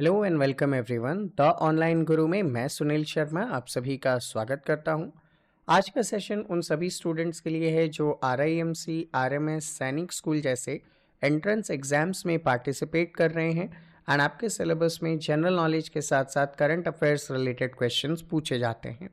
Hello and welcome everyone. The online गुरु में मैं सुनील शर्मा आप सभी का स्वागत करता हूं। आज का सेशन उन सभी स्टूडेंट्स के लिए है जो आरआईएमसी, आरएमएस, सैनिक स्कूल जैसे एंट्रेंस एग्जाम्स में पार्टिसिपेट कर रहे हैं एंड आपके सिलेबस में जनरल नॉलेज के साथ साथ करंट अफेयर्स रिलेटेड क्वेश्चंस पूछे जाते हैं।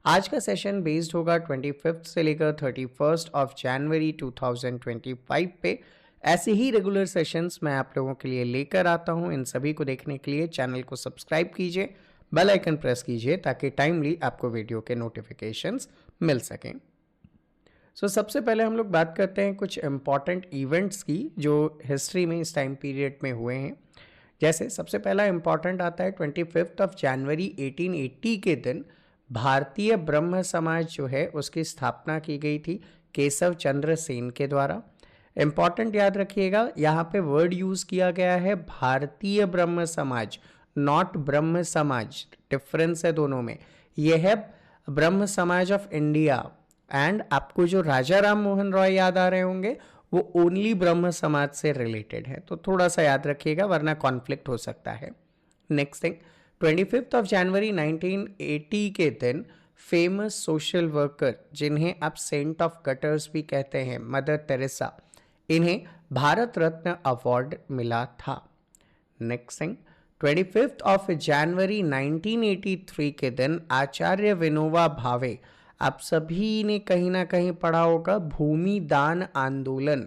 आज का सेशन बेस्ड होगा 25 से लेकर 31 ऑफ जनवरी 2025 पे। ऐसे ही रेगुलर सेशंस मैं आप लोगों के लिए लेकर आता हूं। इन सभी को देखने के लिए चैनल को सब्सक्राइब कीजिए, बेल आइकन प्रेस कीजिए ताकि टाइमली आपको वीडियो के नोटिफिकेशंस मिल सकें। सबसे पहले हम लोग बात करते हैं कुछ इंपॉर्टेंट इवेंट्स की जो हिस्ट्री में इस टाइम पीरियड में हुए हैं। जैसे सबसे पहला इंपॉर्टेंट आता है 25 ऑफ जनवरी 1880 के दिन भारतीय ब्रह्म समाज जो है उसकी स्थापना की गई थी केशव चंद्र सेन के द्वारा। इंपॉर्टेंट याद रखिएगा, यहाँ पे वर्ड यूज किया गया है भारतीय ब्रह्म समाज, नॉट ब्रह्म समाज, डिफरेंस है दोनों में। यह है ब्रह्म समाज ऑफ इंडिया एंड आपको जो राजा राम मोहन रॉय याद आ रहे होंगे वो ओनली ब्रह्म समाज से रिलेटेड है, तो थोड़ा सा याद रखिएगा वरना कॉन्फ्लिक्ट हो सकता है। नेक्स्ट थिंग, 25 ऑफ जनवरी 1980 के दिन फेमस सोशल वर्कर जिन्हें आप सेंट ऑफ गटर्स भी कहते हैं, मदर टेरेसा, इन्हें भारत रत्न अवार्ड मिला था। नेक्स्ट थिंग, 25 ऑफ जनवरी 1983 के दिन आचार्य विनोबा भावे, आप सभी ने कहीं ना कहीं पढ़ा होगा भूमि दान आंदोलन,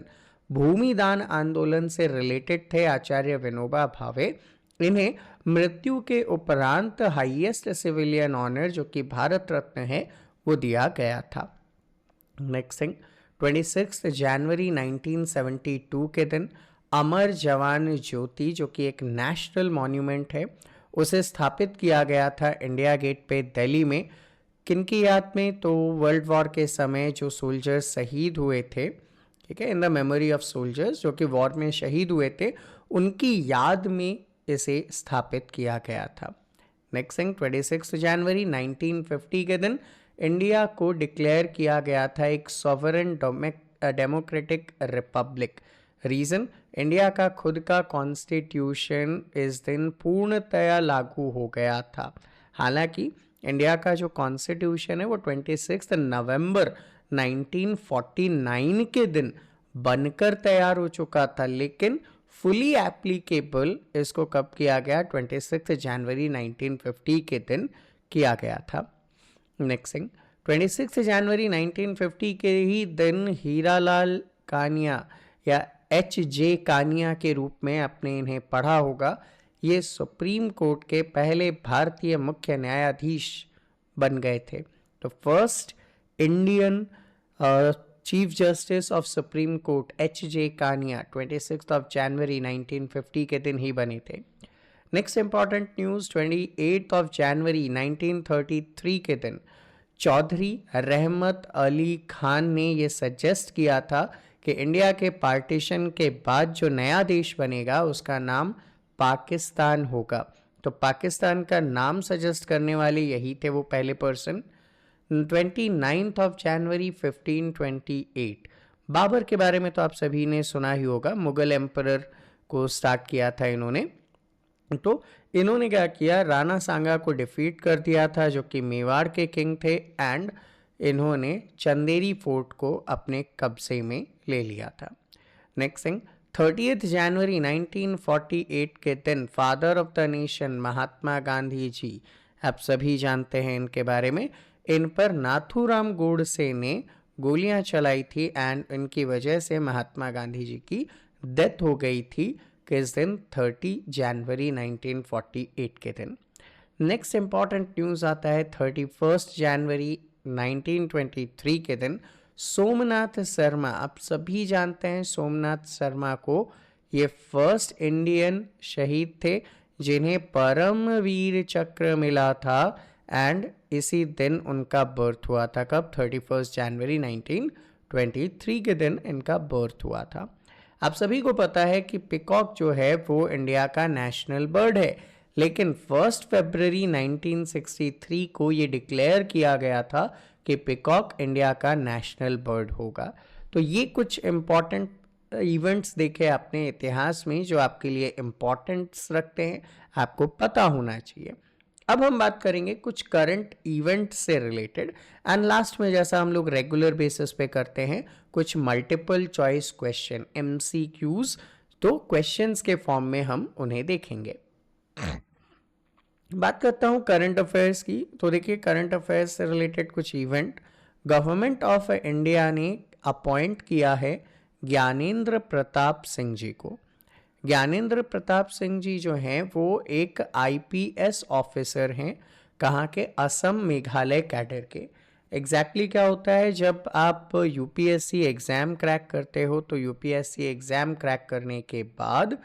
भूमि दान आंदोलन से रिलेटेड थे आचार्य विनोबा भावे। इन्हें मृत्यु के उपरांत हाईएस्ट सिविलियन ऑनर जो कि भारत रत्न है वो दिया गया था। नेक्स्ट थिंग, 26 जनवरी 1972 के दिन अमर जवान ज्योति जो कि एक नेशनल मॉन्यूमेंट है उसे स्थापित किया गया था इंडिया गेट पे दिल्ली में। किनकी याद में? तो वर्ल्ड वॉर के समय जो सोल्जर्स शहीद हुए थे, ठीक है, in the memory of soldiers जो कि वॉर में शहीद हुए थे, उनकी याद में इसे स्थापित किया गया था। नेक्स्ट थिंग, 26 जनवरी 1950 के दिन इंडिया को डिक्लेयर किया गया था एक sovereign democratic republic. Reason, India का खुद का कॉन्स्टिट्यूशन इस दिन पूर्णतया लागू हो गया था। हालांकि इंडिया का जो कॉन्स्टिट्यूशन है वो 26 नवंबर 1949 के दिन बनकर तैयार हो चुका था, लेकिन फुली एप्लीकेबल इसको कब किया गया? 26 जनवरी 1950 के दिन किया गया था। नेक्स्ट थिंग, 26 जनवरी 1950 के ही दिन हीरालाल कानिया या H.J. कानिया के रूप में आपने इन्हें पढ़ा होगा, ये सुप्रीम कोर्ट के पहले भारतीय मुख्य न्यायाधीश बन गए थे। तो first Indian chief justice of supreme court H.J. Kania 26 of January 1950 के दिन ही बने थे। Next important news, 28 of January 1933 के दिन चौधरी रहमत अली खान ने यह सजेस्ट किया था कि इंडिया के पार्टीशन के बाद जो नया देश बनेगा उसका नाम पाकिस्तान होगा। तो पाकिस्तान का नाम सजेस्ट करने वाले यही थे वो पहले पर्सन। 29 ऑफ जनवरी 1528, बाबर के बारे में तो आप सभी ने सुना ही होगा, मुगल एम्परर को स्टार्ट किया था इन्होंने। तो इन्होंने क्या किया, राणा सांगा को डिफीट कर दिया था जो कि मेवाड़ के किंग थे एंड इन्होंने चंदेरी फोर्ट को अपने कब्जे में ले लिया था। नेक्स्ट थिंग, 30 जनवरी 1948 के दिन father of the nation Mahatma Gandhi ji, आप सभी जानते हैं इनके बारे में, इन पर नाथूराम गोडसे ने गोलियां चलाई थी एंड इनकी वजह से महात्मा गांधी जी की डेथ हो गई थी किस दिन? 30 जनवरी 1948 के दिन। नेक्स्ट इंपॉर्टेंट न्यूज आता है 31 जनवरी 1923 के दिन सोमनाथ शर्मा, आप सभी जानते हैं सोमनाथ शर्मा को, ये फर्स्ट इंडियन शहीद थे जिन्हें परमवीर चक्र मिला था एंड इसी दिन उनका बर्थ हुआ था। कब? 31 जनवरी 1923 के दिन इनका बर्थ हुआ था। आप सभी को पता है कि पिकॉक जो है वो इंडिया का नेशनल बर्ड है, लेकिन 1 फरवरी 1963 को ये डिक्लेयर किया गया था कि पिकॉक इंडिया का नेशनल बर्ड होगा। तो ये कुछ इंपॉर्टेंट इवेंट्स देखे अपने इतिहास में जो आपके लिए इम्पोर्टेंस रखते हैं, आपको पता होना चाहिए। अब हम बात करेंगे कुछ करंट इवेंट से रिलेटेड, एंड लास्ट में जैसा हम लोग रेगुलर बेसिस पे करते हैं कुछ मल्टीपल चॉइस क्वेश्चन MCQs, तो क्वेश्चंस के फॉर्म में हम उन्हें देखेंगे। बात करता हूँ करंट अफेयर्स की। तो देखिए, करंट अफेयर्स से रिलेटेड कुछ इवेंट, गवर्नमेंट ऑफ इंडिया ने अपॉइंट किया है ज्ञानेंद्र प्रताप सिंह जी को। ज्ञानेंद्र प्रताप सिंह जी जो हैं वो एक IPS ऑफिसर हैं, कहाँ के, असम मेघालय कैडर के। एग्जैक्टली क्या होता है, जब आप UPSC एग्ज़ाम क्रैक करते हो तो UPSC एग्ज़ाम क्रैक करने के बाद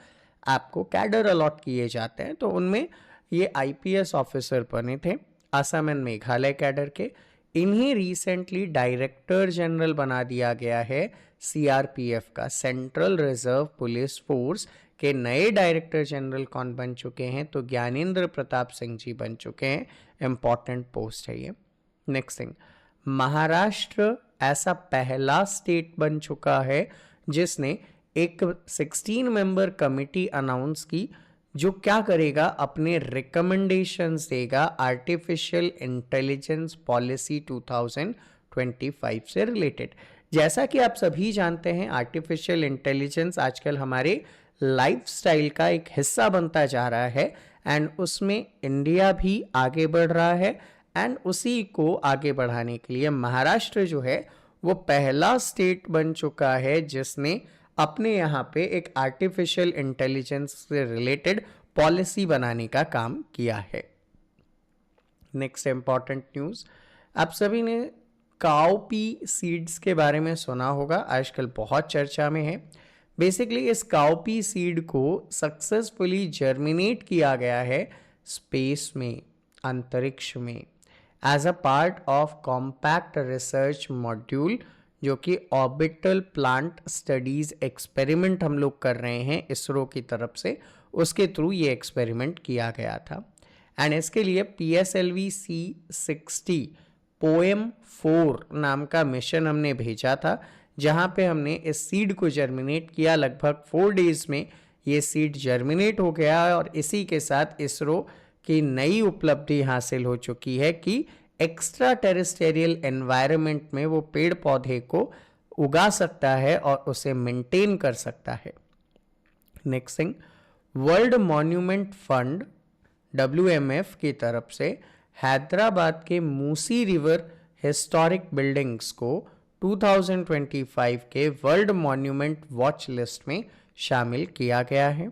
आपको कैडर अलॉट किए जाते हैं, तो उनमें ये IPS ऑफिसर बने थे असम एंड मेघालय कैडर के। इन्हीं रिसेंटली डायरेक्टर जनरल बना दिया गया है CRPF का, सेंट्रल रिजर्व पुलिस फोर्स के नए डायरेक्टर जनरल कौन बन चुके हैं, तो ज्ञानेंद्र प्रताप सिंह जी बन चुके हैं। इंपॉर्टेंट पोस्ट है ये। नेक्स्ट थिंग, महाराष्ट्र ऐसा पहला स्टेट बन चुका है जिसने एक 16 मेंबर कमिटी अनाउंस की, जो क्या करेगा, अपने रिकमेंडेशंस देगा आर्टिफिशियल इंटेलिजेंस पॉलिसी 2025 से रिलेटेड। जैसा कि आप सभी जानते हैं, आर्टिफिशियल इंटेलिजेंस आजकल हमारे लाइफस्टाइल का एक हिस्सा बनता जा रहा है, एंड उसमें इंडिया भी आगे बढ़ रहा है, एंड उसी को आगे बढ़ाने के लिए महाराष्ट्र जो है वो पहला स्टेट बन चुका है जिसने अपने यहाँ पे एक आर्टिफिशियल इंटेलिजेंस से रिलेटेड पॉलिसी बनाने का काम किया है। नेक्स्ट इंपॉर्टेंट न्यूज़, आप सभी ने काउपी सीड्स के बारे में सुना होगा, आजकल बहुत चर्चा में है। बेसिकली इस काउपी सीड को सक्सेसफुली जर्मिनेट किया गया है स्पेस में, अंतरिक्ष में, as a part of compact research module, जो कि ऑर्बिटल प्लांट स्टडीज एक्सपेरिमेंट हम लोग कर रहे हैं इसरो की तरफ से, उसके थ्रू ये एक्सपेरिमेंट किया गया था। एंड इसके लिए PSLV C60 पोएम 4 नाम का मिशन हमने भेजा था, जहां पे हमने इस सीड को जर्मिनेट किया। लगभग 4 डेज में ये सीड जर्मिनेट हो गया, और इसी के साथ इसरो की नई उपलब्धि हासिल हो चुकी है कि एक्स्ट्रा टेरेस्टेरियल एनवायरनमेंट में वो पेड़ पौधे को उगा सकता है और उसे मेंटेन कर सकता है। Next thing, world monument fund WMF की तरफ से हैदराबाद के मूसी रिवर हिस्टोरिक बिल्डिंग्स को 2025 के वर्ल्ड मॉन्यूमेंट वॉच लिस्ट में शामिल किया गया है।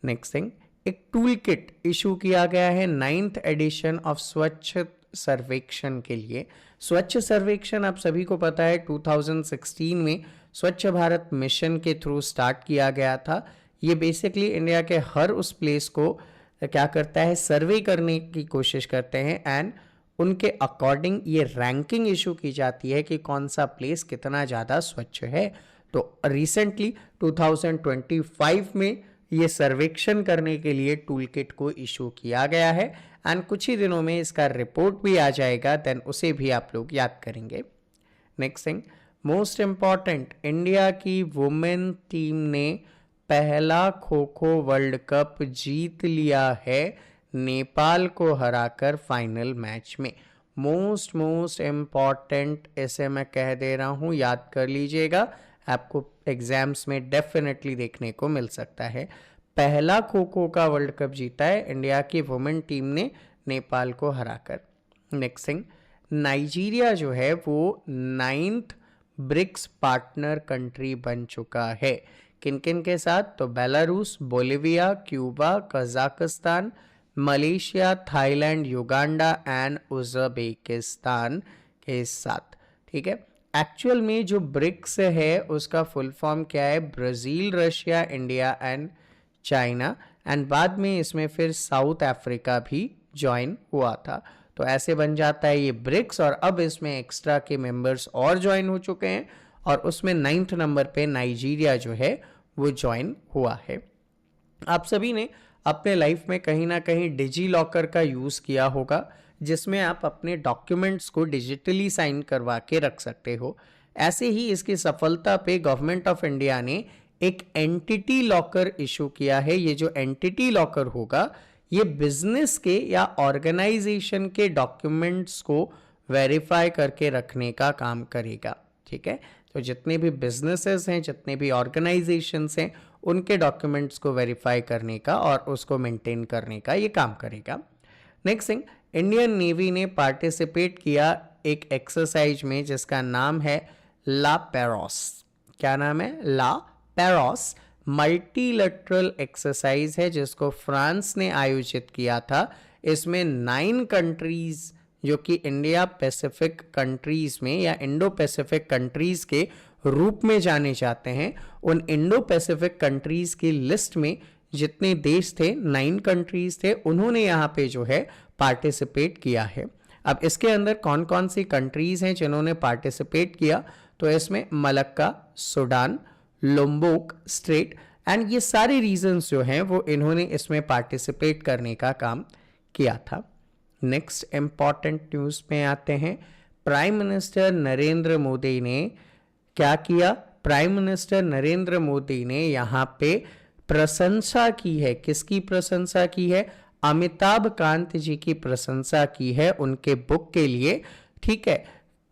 नेक्स्ट थिंग, एक टूल किट इशू किया गया है 9th एडिशन ऑफ स्वच्छ सर्वेक्षण के लिए। स्वच्छ सर्वेक्षण आप सभी को पता है 2016 में स्वच्छ भारत मिशन के थ्रू स्टार्ट किया गया था। ये बेसिकली इंडिया के हर उस प्लेस को क्या करता है, सर्वे करने की कोशिश करते हैं, एंड उनके अकॉर्डिंग ये रैंकिंग इशू की जाती है कि कौन सा प्लेस कितना ज़्यादा स्वच्छ है। तो रिसेंटली 2025 में ये सर्वेक्षण करने के लिए टूल किट को इशू किया गया है, एंड कुछ ही दिनों में इसका रिपोर्ट भी आ जाएगा, देन उसे भी आप लोग याद करेंगे। Next thing, most important, India की वुमेन टीम ने पहला खो खो वर्ल्ड कप जीत लिया है नेपाल को हराकर फाइनल मैच में। मोस्ट इम्पॉर्टेंट इसे मैं कह दे रहा हूँ, याद कर लीजिएगा, आपको एग्जाम्स में डेफिनेटली देखने को मिल सकता है। पहला खो खो का वर्ल्ड कप जीता है इंडिया की वुमेन टीम ने नेपाल को हराकर। नेक्स्ट थिंग, नाइजीरिया जो है वो 9th ब्रिक्स पार्टनर कंट्री बन चुका है। किन किन के साथ, तो Belarus, Bolivia, Cuba, Kazakhstan, Malaysia, Thailand, Uganda and Uzbekistan के साथ। ठीक है, एक्चुअल में जो ब्रिक्स है उसका फुल फॉर्म क्या है, Brazil, Russia, India and China, and बाद में इसमें फिर साउथ अफ्रीका भी ज्वाइन हुआ था। तो ऐसे बन जाता है ये ब्रिक्स, और अब इसमें एक्स्ट्रा के मेंबर्स और ज्वाइन हो चुके हैं, और उसमें 9th नंबर पे नाइजीरिया जो है वो ज्वाइन हुआ है। आप सभी ने अपने लाइफ में कहीं ना कहीं डिजी लॉकर का यूज़ किया होगा, जिसमें आप अपने डॉक्यूमेंट्स को डिजिटली साइन करवा के रख सकते हो। ऐसे ही इसकी सफलता पे गवर्नमेंट ऑफ इंडिया ने एक एंटिटी लॉकर इशू किया है। ये जो एंटिटी लॉकर होगा ये बिजनेस के या ऑर्गेनाइजेशन के डॉक्यूमेंट्स को वेरीफाई करके रखने का काम करेगा। ठीक है, तो जितने भी बिजनेसेस हैं, जितने भी ऑर्गेनाइजेशंस हैं, उनके डॉक्यूमेंट्स को वेरीफाई करने का और उसको मेंटेन करने का ये काम करेगा। नेक्स्ट थिंग, इंडियन नेवी ने पार्टिसिपेट किया एक एक्सरसाइज में जिसका नाम है ला पेरोस। क्या नाम है? ला पेरोस मल्टीलेटरल एक्सरसाइज है जिसको फ्रांस ने आयोजित किया था। इसमें 9 कंट्रीज जो कि इंडिया पैसिफिक कंट्रीज में या इंडो पैसिफिक कंट्रीज के रूप में जाने जाते हैं, उन इंडो पैसिफिक कंट्रीज की लिस्ट में जितने देश थे, 9 कंट्रीज थे, उन्होंने यहाँ पे जो है पार्टिसिपेट किया है। अब इसके अंदर कौन कौन सी कंट्रीज हैं जिन्होंने पार्टिसिपेट किया? तो इसमें Malacca, Sudan, Lombok straight and ये सारे रीजन्स जो हैं वो इन्होंने इसमें पार्टिसिपेट करने का काम किया था। नेक्स्ट इंपॉर्टेंट न्यूज़ में आते हैं। प्राइम मिनिस्टर नरेंद्र मोदी ने क्या किया? प्राइम मिनिस्टर नरेंद्र मोदी ने यहाँ पे प्रशंसा की है। किसकी प्रशंसा की है? अमिताभ कांत जी की प्रशंसा की है उनके बुक के लिए। ठीक है,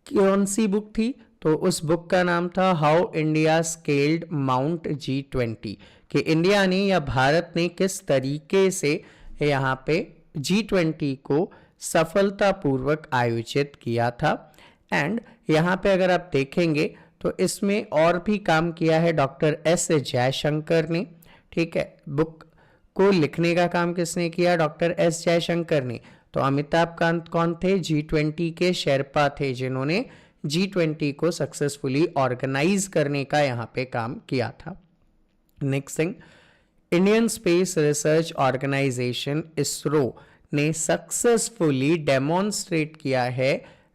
कौन सी बुक थी? तो उस बुक का नाम था how India scaled mount G20, कि इंडिया ने या भारत ने किस तरीके से यहाँ पे G20 को सफलतापूर्वक आयोजित किया था। एंड यहाँ पे अगर आप देखेंगे तो इसमें और भी काम किया है डॉक्टर एस जयशंकर ने। ठीक है, बुक को लिखने का काम किसने किया? डॉक्टर एस जयशंकर ने। तो अमिताभ कांत कौन थे? G20 के शेरपा थे जिन्होंने G20 को सक्सेसफुली ऑर्गेनाइज करने का यहाँ पे काम किया था। Next thing, Indian space research organisation ISRO ने सक्सेसफुली डेमोन्स्ट्रेट किया है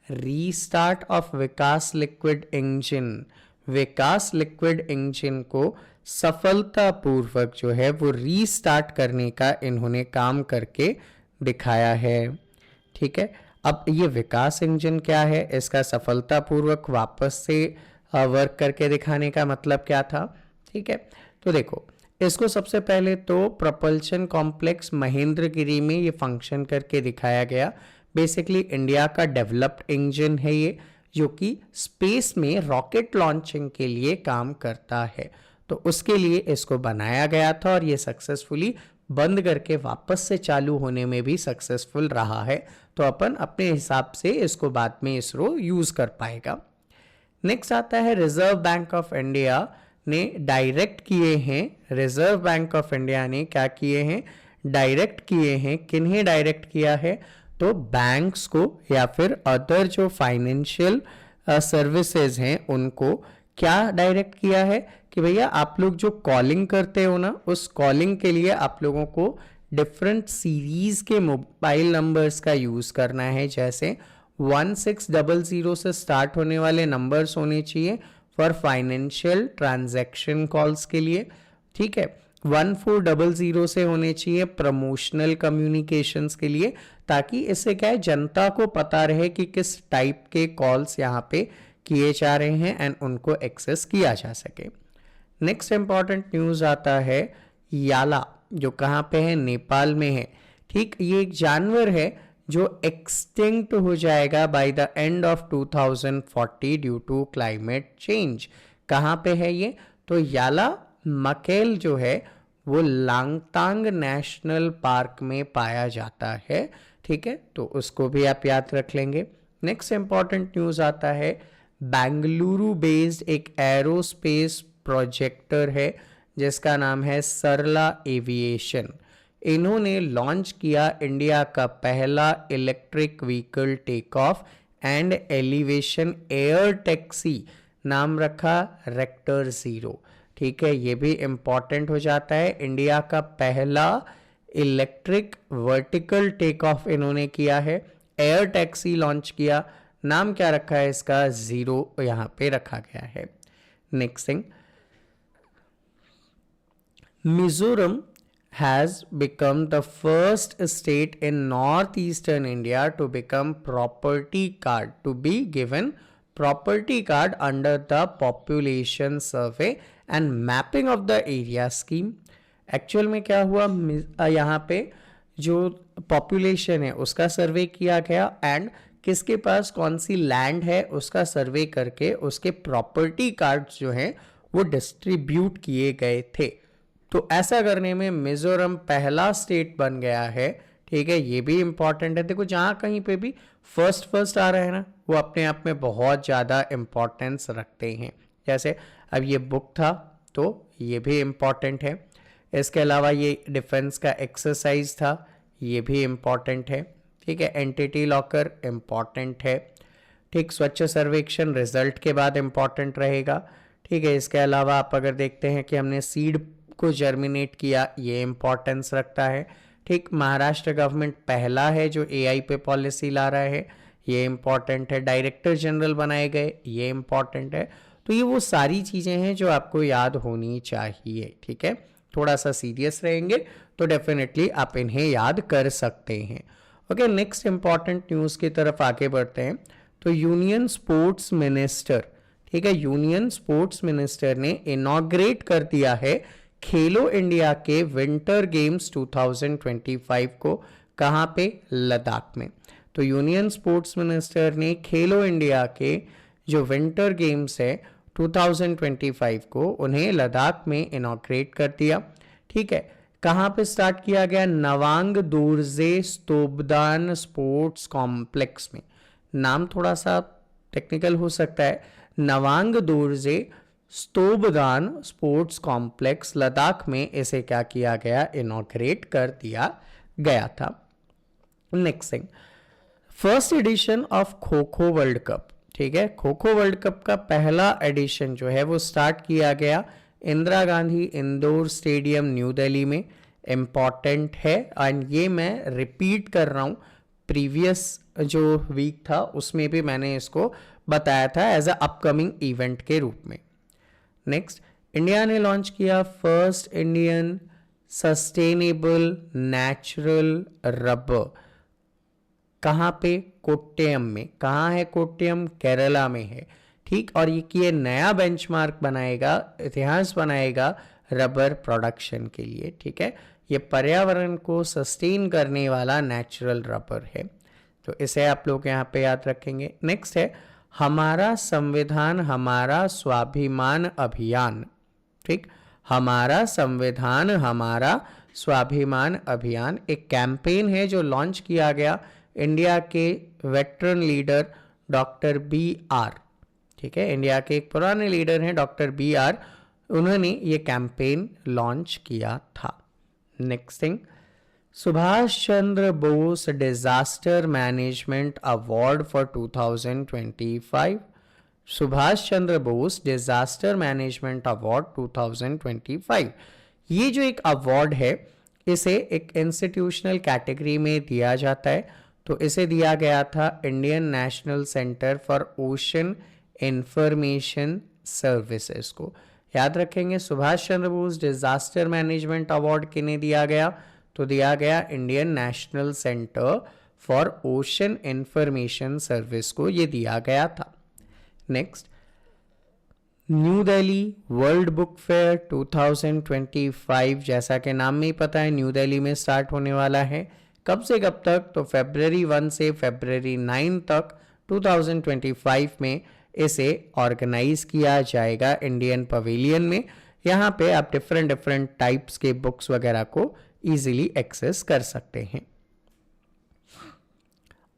restart of Vikas liquid engine. Vikas liquid engine को सफलतापूर्वक जो है वो रीस्टार्ट करने का इन्होंने काम करके दिखाया है। ठीक है, अब ये विकास इंजन क्या है? इसका सफलतापूर्वक वापस से वर्क करके दिखाने का मतलब क्या था? ठीक है, तो देखो, इसको सबसे पहले तो प्रपल्शन कॉम्प्लेक्स महेंद्रगिरी में ये फंक्शन करके दिखाया गया। बेसिकली इंडिया का डेवलप्ड इंजन है ये, जो कि स्पेस में रॉकेट लॉन्चिंग के लिए काम करता है। तो उसके लिए इसको बनाया गया था और ये सक्सेसफुली बंद करके वापस से चालू होने में भी सक्सेसफुल रहा है। तो अपन अपने हिसाब से इसको बाद में इसरो यूज कर पाएगा। नेक्स्ट आता है रिजर्व बैंक ऑफ इंडिया ने डायरेक्ट किए हैं। रिजर्व बैंक ऑफ इंडिया ने क्या किए हैं? डायरेक्ट किए हैं। किन्हें डायरेक्ट किया है? तो बैंक्स को या फिर अदर जो फाइनेंशियल सर्विसेज हैं उनको क्या डायरेक्ट किया है कि भैया आप लोग जो कॉलिंग करते हो ना, उस कॉलिंग के लिए आप लोगों को डिफरेंट सीरीज के मोबाइल नंबर्स का यूज करना है। जैसे 1600 से स्टार्ट होने वाले नंबर्स होने चाहिए फॉर फाइनेंशियल ट्रांजैक्शन कॉल्स के लिए। ठीक है, 1400 से होने चाहिए प्रमोशनल कम्युनिकेशंस के लिए, ताकि इससे क्या है, जनता को पता रहे कि किस टाइप के कॉल्स यहाँ पे किए जा रहे हैं एंड उनको एक्सेस किया जा सके। नेक्स्ट इंपॉर्टेंट न्यूज आता है याला, जो कहाँ पे है? नेपाल में है। ठीक, ये एक जानवर है जो एक्सटिंक्ट हो जाएगा by the end of 2040 due to climate change. कहाँ पे है ये? तो याला मकेल जो है वो लांगतांग नेशनल पार्क में पाया जाता है। ठीक है, तो उसको भी आप याद रख लेंगे। नेक्स्ट इंपॉर्टेंट न्यूज आता है बेंगलुरु बेस्ड एक एरोस्पेस प्रोजेक्टर है जिसका नाम है सरला एविएशन। इन्होंने लॉन्च किया इंडिया का पहला electric vehicle take off and elevation air taxi, नाम रखा रेक्टर 0। ठीक है, ये भी इंपॉर्टेंट हो जाता है। इंडिया का पहला इलेक्ट्रिक वर्टिकल टेक ऑफ इन्होंने किया है, एयर टैक्सी लॉन्च किया। नाम क्या रखा है इसका? 0 यहाँ पे रखा गया है। Next thing, Mizoram has become the first state in northeastern India to become property card, to be given property card under the population survey and mapping of the area scheme. Actual में क्या हुआ, यहाँ पे जो पॉपुलेशन है उसका सर्वे किया गया एंड किसके पास कौन सी लैंड है उसका सर्वे करके उसके प्रॉपर्टी कार्ड्स जो हैं वो डिस्ट्रीब्यूट किए गए थे। तो ऐसा करने में मिजोरम पहला स्टेट बन गया है। ठीक है, ये भी इंपॉर्टेंट है। देखो जहां कहीं पे भी फर्स्ट आ रहे हैं ना, वो अपने आप में बहुत ज़्यादा इंपॉर्टेंस रखते हैं। जैसे अब ये बुक था तो ये भी इंपॉर्टेंट है। इसके अलावा ये डिफेंस का एक्सरसाइज था, ये भी इंपॉर्टेंट है। ठीक है, एंटिटी लॉकर इंपॉर्टेंट है। ठीक, स्वच्छ सर्वेक्षण रिजल्ट के बाद इंपॉर्टेंट रहेगा। ठीक है, इसके अलावा आप अगर देखते हैं कि हमने सीड को जर्मिनेट किया, ये इंपॉर्टेंस रखता है। ठीक, महाराष्ट्र गवर्नमेंट पहला है जो एआई पे पॉलिसी ला रहा है, ये इंपॉर्टेंट है। डायरेक्टर जनरल बनाए गए, ये इंपॉर्टेंट है। तो ये वो सारी चीज़ें हैं जो आपको याद होनी चाहिए। ठीक है, थोड़ा सा सीरियस रहेंगे तो डेफिनेटली आप इन्हें याद कर सकते हैं। ओके, नेक्स्ट इंपॉर्टेंट न्यूज़ की तरफ आगे बढ़ते हैं। तो यूनियन स्पोर्ट्स मिनिस्टर, ठीक है, यूनियन स्पोर्ट्स मिनिस्टर ने इनॉग्रेट कर दिया है खेलो इंडिया के विंटर गेम्स 2025 को। कहाँ पे? लद्दाख में। तो यूनियन स्पोर्ट्स मिनिस्टर ने खेलो इंडिया के जो विंटर गेम्स है 2025 को उन्हें लद्दाख में इनॉग्रेट कर दिया। ठीक है, कहाँ पे स्टार्ट किया गया? नवांग दोरजे स्तोबदान स्पोर्ट्स कॉम्प्लेक्स में। नाम थोड़ा सा टेक्निकल हो सकता है, नवांग दोरजे स्तोबदान स्पोर्ट्स कॉम्प्लेक्स लद्दाख में इसे क्या किया गया? इनॉग्रेट कर दिया गया था। Next thing, first edition of kho kho world cup. ठीक है, खो खो वर्ल्ड कप का पहला एडिशन जो है वो स्टार्ट किया गया Indira Gandhi indoor stadium new Delhi में। इम्पॉर्टेंट है एंड ये मैं रिपीट कर रहा हूँ, प्रीवियस जो वीक था उसमें भी मैंने इसको बताया था एज अ अपकमिंग इवेंट के रूप में। नेक्स्ट, इंडिया ने लॉन्च किया first Indian sustainable natural rubber. कहाँ पे? कोट्टयम में। कहाँ है कोट्टयम? केरला में है। ठीक, और ये नया बेंचमार्क बनाएगा, इतिहास बनाएगा रबर प्रोडक्शन के लिए। ठीक है, ये पर्यावरण को सस्टेन करने वाला नेचुरल रबर है, तो इसे आप लोग यहाँ पे याद रखेंगे। नेक्स्ट है हमारा संविधान हमारा स्वाभिमान अभियान। ठीक, हमारा संविधान हमारा स्वाभिमान अभियान एक कैंपेन है जो लॉन्च किया गया इंडिया के veteran leader doctor B R. ठीक है, इंडिया के एक पुराने लीडर हैं डॉक्टर बी आर, उन्होंने ये कैंपेन लॉन्च किया था। Next thing, Subhash Chandra Bose disaster management award for 2025। Subhash Chandra Bose disaster management award 2025, ये जो एक अवार्ड है इसे एक इंस्टीट्यूशनल कैटेगरी में दिया जाता है। तो इसे दिया गया था Indian national centre for ocean information services को। याद रखेंगे, Subhash Chandra Bose disaster management award किन्हें दिया गया? तो दिया गया Indian national centre for ocean information service को ये दिया गया था। Next, new Delhi world book fair 2025, जैसा कि नाम में ही पता है न्यू दिल्ली में स्टार्ट होने वाला है। कब से कब तक? तो फरवरी 1 से फरवरी 9 तक 2025 में इसे ऑर्गेनाइज किया जाएगा इंडियन पवेलियन में। यहाँ पे आप डिफरेंट टाइप्स के बुक्स वगैरह को इजीली एक्सेस कर सकते हैं।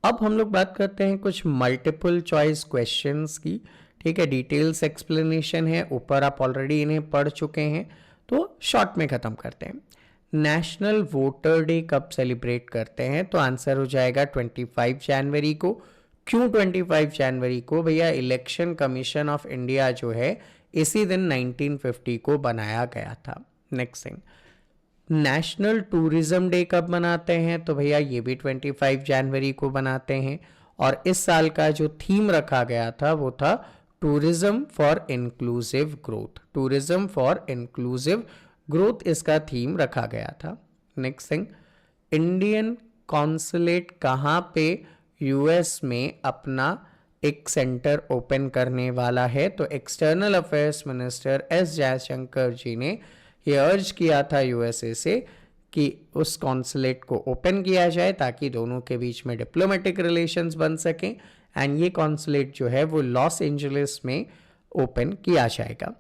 अब हम लोग बात करते हैं कुछ मल्टीपल चॉइस क्वेश्चंस की। ठीक है, डिटेल्स एक्सप्लेनेशन है, ऊपर आप ऑलरेडी इन्हें पढ़ चुके हैं, तो शॉर्ट में खत्म करते हैं। नेशनल वोटर डे कब सेलिब्रेट करते हैं? तो आंसर हो जाएगा 25 जनवरी को। क्यों 25 जनवरी को? भैया इलेक्शन कमीशन ऑफ इंडिया जो है इसी दिन 1950 को बनाया गया था। Next thing, national tourism day कब मनाते हैं? तो भैया ये भी 25 जनवरी को बनाते हैं। और इस साल का जो थीम रखा गया था वो था tourism for inclusive growth. Tourism for inclusive growth इसका थीम रखा गया था। नेक्स्ट थिंग, इंडियन कॉन्सुलेट कहाँ पे यूएस में अपना एक सेंटर ओपन करने वाला है। तो external affairs minister S Jaishankar ji ने ये अर्ज किया था यूएसए से कि उस कॉन्सुलेट को ओपन किया जाए ताकि दोनों के बीच में डिप्लोमेटिक रिलेशंस बन सकें। एंड ये कॉन्सुलेट जो है वो लॉस एंजलिस में ओपन किया जाएगा।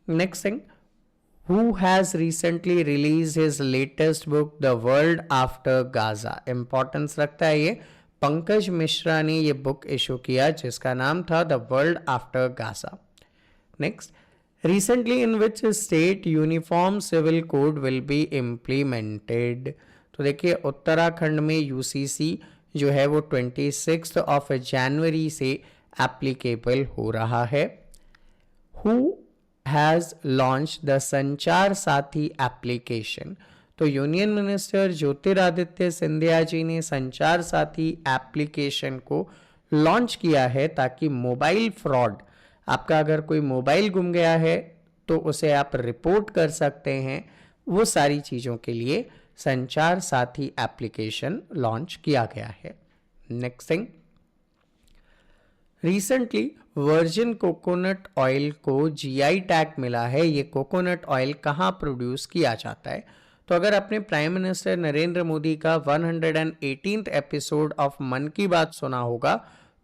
Next thing, who has recently released his latest book The World After Gaza। Importance रखता है ये, पंकज मिश्रा ने ये बुक इशू किया जिसका नाम था the world after Gaza. Next, recently in which state uniform civil code will be implemented. तो देखिए उत्तराखंड में यूसीसी जो है वो 26 ऑफ जनवरी से एप्लीकेबल हो रहा है। हु हैज लॉन्च द संचार साथी एप्लीकेशन। तो यूनियन मिनिस्टर ज्योतिरादित्य सिंधिया जी ने संचार साथी एप्लीकेशन को लॉन्च किया है ताकि मोबाइल फ्रॉड, आपका अगर कोई मोबाइल गुम गया है तो उसे आप रिपोर्ट कर सकते हैं, वो सारी चीज़ों के लिए संचार साथी एप्लीकेशन लॉन्च किया गया है। Next thing, recently virgin coconut oil को जीआई टैग मिला है। ये कोकोनट ऑयल कहाँ प्रोड्यूस किया जाता है? तो अगर आपने प्राइम मिनिस्टर नरेंद्र मोदी का 118th एपिसोड ऑफ मन की बात सुना होगा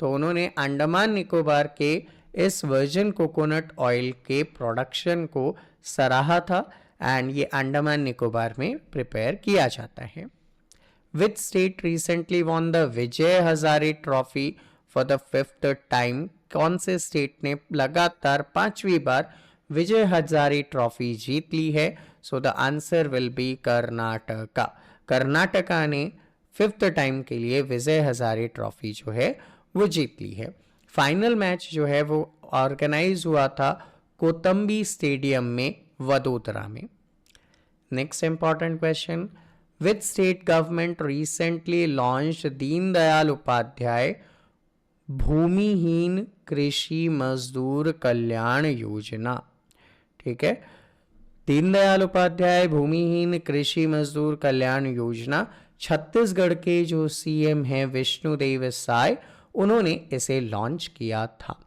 तो उन्होंने अंडमान निकोबार के इस वर्जिन कोकोनट ऑयल के प्रोडक्शन को सराहा था एंड ये अंडमान निकोबार में प्रिपेयर किया जाता है। Which state recently won the Vijay Hazare trophy for the 5th time. कौन से स्टेट ने लगातार 5वीं बार विजय हजारे ट्रॉफी जीत ली है? So the answer will be Karnataka. Karnataka ने 5th टाइम के लिए विजय हजारे ट्रॉफी जो है वो जीत ली है। फाइनल मैच जो है वो ऑर्गेनाइज हुआ था कोतंबी स्टेडियम में वडोदरा में। Next important question, which state government recently launch Deendayal Upadhyay भूमिहीन कृषि मजदूर कल्याण योजना। ठीक है, दीनदयाल उपाध्याय भूमिहीन कृषि मजदूर कल्याण योजना, छत्तीसगढ़ के जो सीएम हैं विष्णुदेव साय, उन्होंने इसे लॉन्च किया था।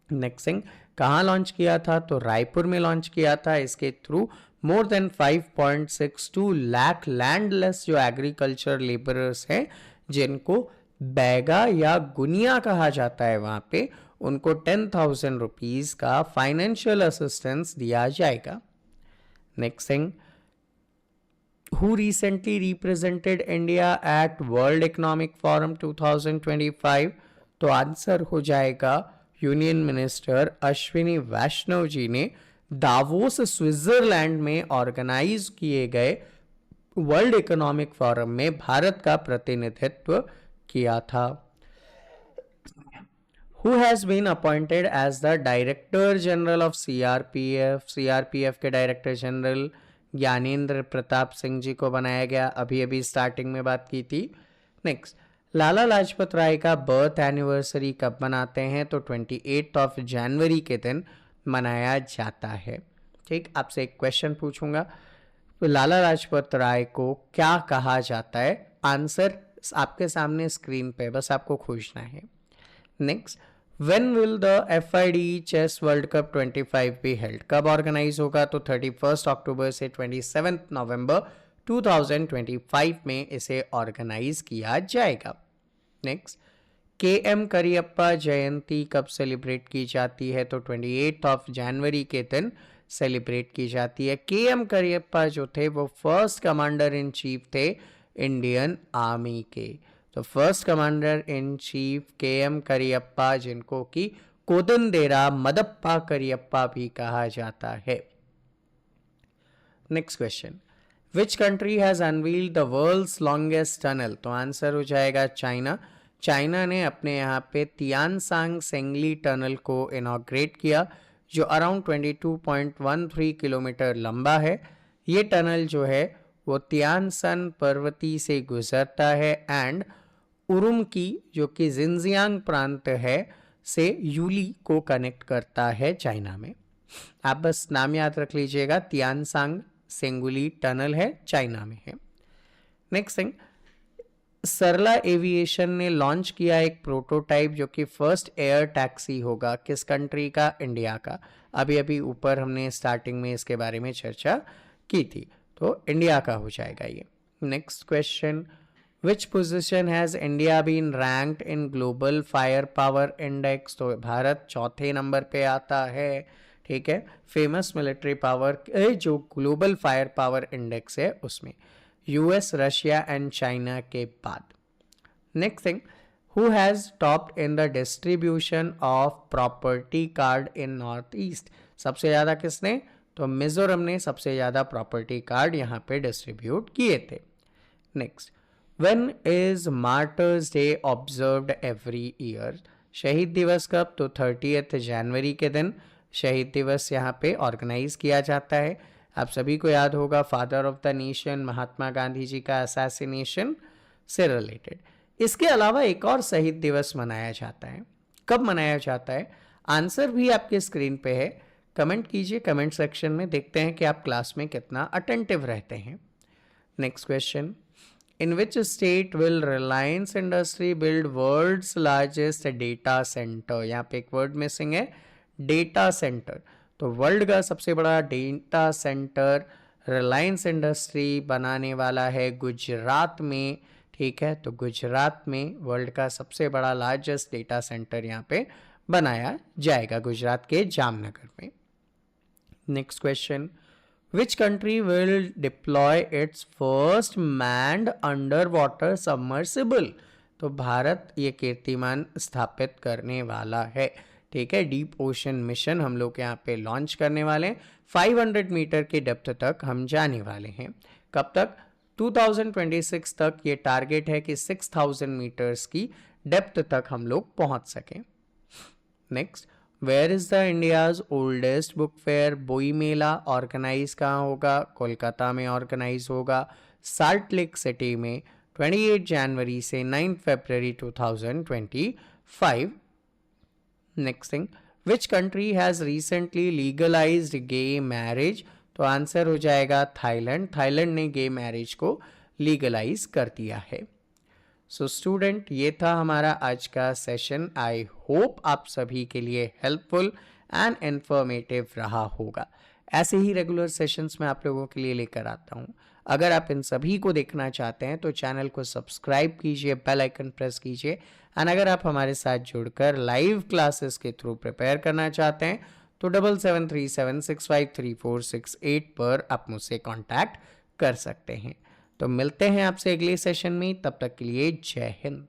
नेक्स्ट थिंग, कहाँ लॉन्च किया था? तो रायपुर में लॉन्च किया था। इसके through more than 5.62 lakh landless जो एग्रीकल्चर लेबरर्स हैं जिनको बैगा या गुनिया कहा जाता है, वहां पे उनको 10,000 रुपीज का फाइनेंशियल असिस्टेंस दिया जाएगा। Next thing, who recently represented India at world economic forum 2025? तो आंसर हो जाएगा यूनियन मिनिस्टर अश्विनी वैष्णव जी ने दावोस स्विट्जरलैंड में ऑर्गेनाइज किए गए वर्ल्ड इकोनॉमिक फोरम में भारत का प्रतिनिधित्व किया था। Who has been appointed as the Director General of CRPF? CRPF के डायरेक्टर जनरल ज्ञानेंद्र प्रताप सिंह जी को बनाया गया, अभी अभी स्टार्टिंग में बात की थी। नेक्स्ट, लाला लाजपत राय का बर्थ एनिवर्सरी कब मनाते हैं? तो 28 जनवरी के दिन मनाया जाता है। ठीक, आपसे एक क्वेश्चन पूछूंगा, तो लाला लाजपत राय को क्या कहा जाता है? आंसर आपके सामने स्क्रीन पे, बस आपको खोजना है। Next, when will the FIDE chess world cup 25 be held? कब ऑर्गेनाइज होगा? तो 31 अक्टूबर से 27 नवंबर 2025 में इसे ऑर्गेनाइज किया जाएगा। नेक्स्ट, KM करियप्पा जयंती कब सेलिब्रेट की जाती है? तो 28 जनवरी के दिन सेलिब्रेट की जाती है। KM करियप्पा जो थे वो फर्स्ट कमांडर इन चीफ थे इंडियन आर्मी के। तो first commander in chief KM Cariappa, जिनको कि कोदंदेरा मदप्पा करियप्पा भी कहा जाता है। Next question, which country has unveiled the world's longest tunnel? तो आंसर हो जाएगा चाइना। चाइना ने अपने यहाँ पे तियानसांग सेंगली टनल को इनॉग्रेट किया जो अराउंड 22.13 किलोमीटर लंबा है। ये टनल जो है वो तियानसन पर्वती से गुजरता है एंड उरुमकी जो कि जिनजियांग प्रांत है से यूली को कनेक्ट करता है चाइना में। आप बस नाम याद रख लीजिएगा, तियानसांग सेंगुली टनल है, चाइना में है। नेक्स्ट थिंग, सरला एविएशन ने लॉन्च किया एक प्रोटोटाइप जो कि फर्स्ट एयर टैक्सी होगा, किस कंट्री का? इंडिया का। अभी अभी ऊपर हमने स्टार्टिंग में इसके बारे में चर्चा की थी, तो इंडिया का हो जाएगा ये। Next question, which position has India been ranked in global fire power index? तो भारत चौथे नंबर पे आता है, ठीक है, फेमस मिलिट्री पावर जो ग्लोबल फायर पावर इंडेक्स है उसमें, यूएस, रशिया एंड चाइना के बाद। Next thing, who has topped in the distribution of property card in north east? सबसे ज़्यादा किसने? तो मिजोरम ने सबसे ज़्यादा प्रॉपर्टी कार्ड यहाँ पे डिस्ट्रीब्यूट किए थे। Next, when is martyrs day observed every year? शहीद दिवस कब? तो 30 जनवरी के दिन शहीद दिवस यहाँ पे ऑर्गेनाइज किया जाता है। आप सभी को याद होगा, father of the nation Mahatma Gandhi ji का असैसिनेशन से रिलेटेड। इसके अलावा एक और शहीद दिवस मनाया जाता है, कब मनाया जाता है? आंसर भी आपके स्क्रीन पे है, कमेंट कीजिए कमेंट सेक्शन में, देखते हैं कि आप क्लास में कितना अटेंटिव रहते हैं। Next question, in which state will Reliance industry build world's largest data centre? यहाँ पे एक वर्ड मिसिंग है, डेटा सेंटर। तो वर्ल्ड का सबसे बड़ा डेटा सेंटर रिलायंस इंडस्ट्री बनाने वाला है गुजरात में, ठीक है। तो गुजरात में वर्ल्ड का सबसे बड़ा लार्जेस्ट डेटा सेंटर यहाँ पे बनाया जाएगा, गुजरात के जामनगर में। Next question, which country will deploy it's first manned under water submersible? तो भारत ये कीर्तिमान स्थापित करने वाला है, ठीक है। डीप ओशन मिशन हम लोग यहाँ पे लॉन्च करने वाले हैं, 500 मीटर की डेप्थ तक हम जाने वाले हैं। कब तक? 2026 तक ये टारगेट है कि 6000 मीटर्स की डेप्थ तक हम लोग पहुंच सकें। Next, where is the India's oldest book fair? Boi Mela organise कहाँ होगा? कोलकाता में ऑर्गेनाइज होगा, साल्ट लेक सिटी में, 28 जनवरी से 9 फरवरी 2025। Next thing, which country has recently legalised gay marriage? तो आंसर हो जाएगा थाईलैंड। थाईलैंड ने गे मैरिज को लीगलाइज कर दिया है। सो स्टूडेंट, ये था हमारा आज का सेशन। आई होप आप सभी के लिए हेल्पफुल एंड इन्फॉर्मेटिव रहा होगा। ऐसे ही रेगुलर सेशंस मैं आप लोगों के लिए लेकर आता हूँ। अगर आप इन सभी को देखना चाहते हैं तो चैनल को सब्सक्राइब कीजिए, बेल आइकन प्रेस कीजिए। एंड अगर आप हमारे साथ जुड़कर लाइव क्लासेस के थ्रू प्रिपेयर करना चाहते हैं तो 7737653468 पर आप मुझसे कांटेक्ट कर सकते हैं। तो मिलते हैं आपसे अगले सेशन में, तब तक के लिए जय हिंद।